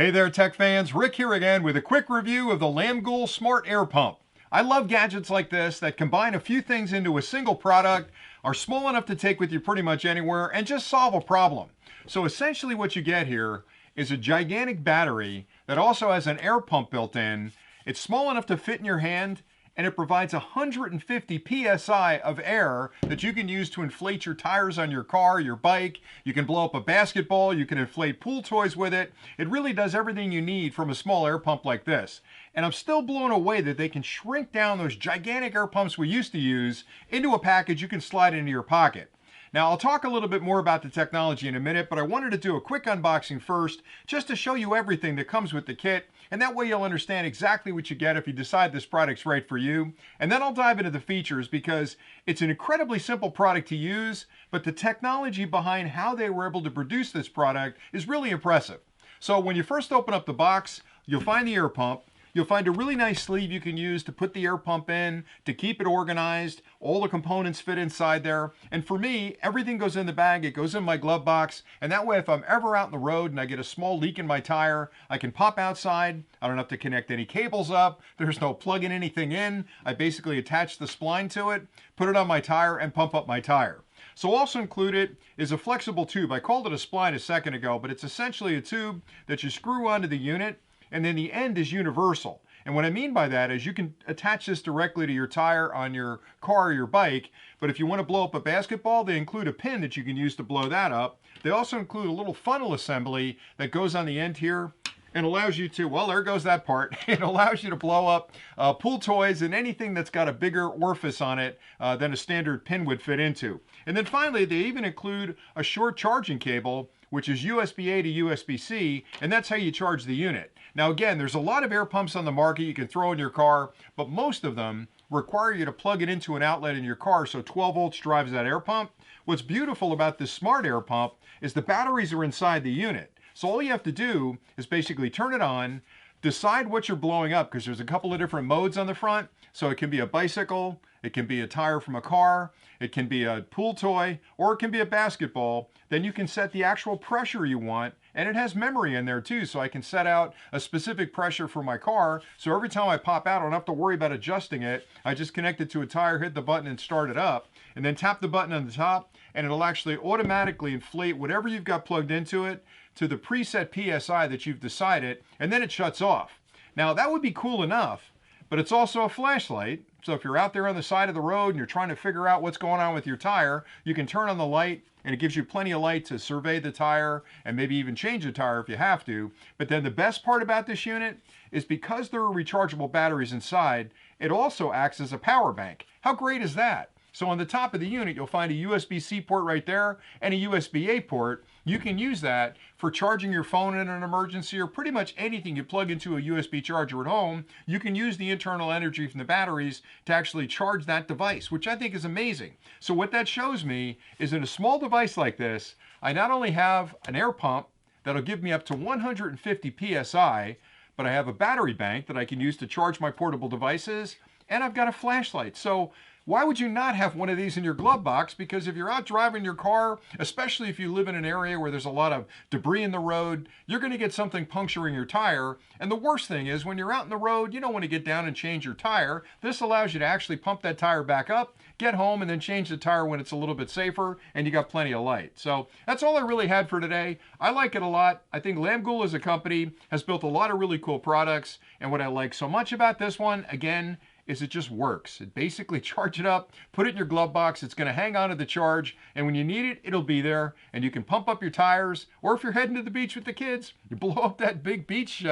Hey there, tech fans. Rick here again with a quick review of the Lamgool Smart Air Pump. I love gadgets like this that combine a few things into a single product, are small enough to take with you pretty much anywhere, and just solve a problem. So essentially what you get here is a gigantic battery that also has an air pump built in. It's small enough to fit in your hand, and it provides 150 psi of air that you can use to inflate your tires on your car, your bike. You can blow up a basketball, you can inflate pool toys with it. It really does everything you need from a small air pump like this. And I'm still blown away that they can shrink down those gigantic air pumps we used to use into a package you can slide into your pocket. Now, I'll talk a little bit more about the technology in a minute, but I wanted to do a quick unboxing first just to show you everything that comes with the kit, and that way you'll understand exactly what you get if you decide this product's right for you. And then I'll dive into the features because it's an incredibly simple product to use, but the technology behind how they were able to produce this product is really impressive. So when you first open up the box, you'll find the air pump. You'll find a really nice sleeve you can use to put the air pump in, to keep it organized. All the components fit inside there. And for me, everything goes in the bag. It goes in my glove box. And that way, if I'm ever out in the road and I get a small leak in my tire, I can pop outside. I don't have to connect any cables up. There's no plugging anything in. I basically attach the spline to it, put it on my tire, and pump up my tire. So also included is a flexible tube. I called it a spline a second ago, but it's essentially a tube that you screw onto the unit, and then the end is universal. And what I mean by that is you can attach this directly to your tire on your car or your bike, but if you want to blow up a basketball, they include a pin that you can use to blow that up. They also include a little funnel assembly that goes on the end here and allows you to, well, there goes that part. It allows you to blow up pool toys and anything that's got a bigger orifice on it than a standard pin would fit into. And then finally, they even include a short charging cable, which is USB-A to USB-C, and that's how you charge the unit. Now again, there's a lot of air pumps on the market you can throw in your car, but most of them require you to plug it into an outlet in your car, so 12 volts drives that air pump. What's beautiful about this smart air pump is the batteries are inside the unit. So all you have to do is basically turn it on, decide what you're blowing up, because there's a couple of different modes on the front. So it can be a bicycle, it can be a tire from a car, it can be a pool toy, or it can be a basketball. Then you can set the actual pressure you want, and it has memory in there too, so I can set out a specific pressure for my car. So every time I pop out, I don't have to worry about adjusting it. I just connect it to a tire, hit the button, and start it up, and then tap the button on the top, and it'll actually automatically inflate whatever you've got plugged into it to the preset PSI that you've decided, and then it shuts off. Now that would be cool enough, but it's also a flashlight. So if you're out there on the side of the road and you're trying to figure out what's going on with your tire, you can turn on the light and it gives you plenty of light to survey the tire and maybe even change the tire if you have to. But then the best part about this unit is because there are rechargeable batteries inside, it also acts as a power bank. How great is that? So on the top of the unit, you'll find a USB-C port right there and a USB-A port. You can use that for charging your phone in an emergency or pretty much anything you plug into a USB charger at home. You can use the internal energy from the batteries to actually charge that device, which I think is amazing. So what that shows me is in a small device like this, I not only have an air pump that'll give me up to 150 psi, but I have a battery bank that I can use to charge my portable devices, and I've got a flashlight. So why would you not have one of these in your glove box? Because if you're out driving your car, especially if you live in an area where there's a lot of debris in the road, you're going to get something puncturing your tire. And the worst thing is when you're out in the road, you don't want to get down and change your tire. This allows you to actually pump that tire back up, get home, and then change the tire when it's a little bit safer, and you got plenty of light. So that's all I really had for today. I like it a lot. I think Lamgool as a company has built a lot of really cool products. And what I like so much about this one, again, is it just works. It basically charge it up, put it in your glove box, it's gonna hang on to the charge, and when you need it, it'll be there, and you can pump up your tires, or if you're heading to the beach with the kids, you blow up that big beach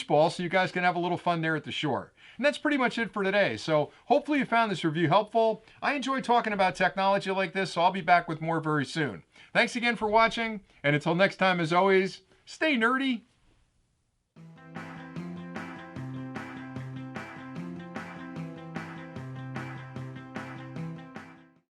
ball so you guys can have a little fun there at the shore. And that's pretty much it for today. So hopefully you found this review helpful. I enjoy talking about technology like this, so I'll be back with more very soon. Thanks again for watching, and until next time, as always, stay nerdy.